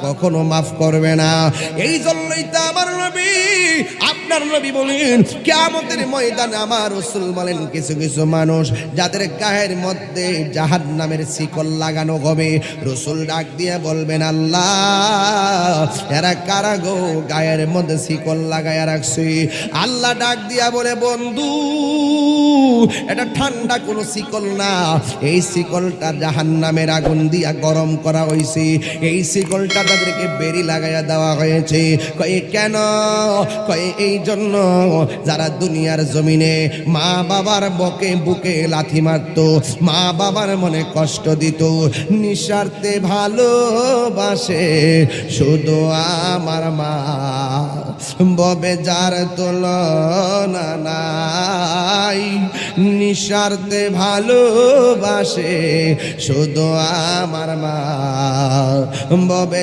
কখনো মাফ করবে না। এই জন্যই তো আমার নবী, আপনার নবী বলেন কিয়ামতের ময়দানে আমার রাসূল বলেন কিছু কিছু মানুষ যাদের গায়ের মধ্যে জাহান্নামের শিকল লাগানো হবে, রাসূল ডাক দিয়ে বলবেন আল্লাহ এরা কারা গো গায়ের মধ্যে শিকল লাগায়া রাখছে। আল্লাহ ডাক দিয়া বলে বন্ধু এটা ঠান্ডা কোনো শিকল না, এই শিকলটা জাহান্নামের আগুন দিয়া গরম করা হয়েছে, এই শিকলটা তাদেরকে বেরি লাগাইয়া দেওয়া হয়েছে। কয়ে কেন? কয়ে এই জন্য যারা দুনিয়ার জমিনে মা বাবার বুকে লাথি মারত, মা বাবার মনে কষ্ট দিত, নিঃস্বার্থে ভালোবাসে শুধু আমার মা, ববে যার তুলনা নাই, নিঃস্বার্থে ভালোবাসে শুধু আমার মা, ববে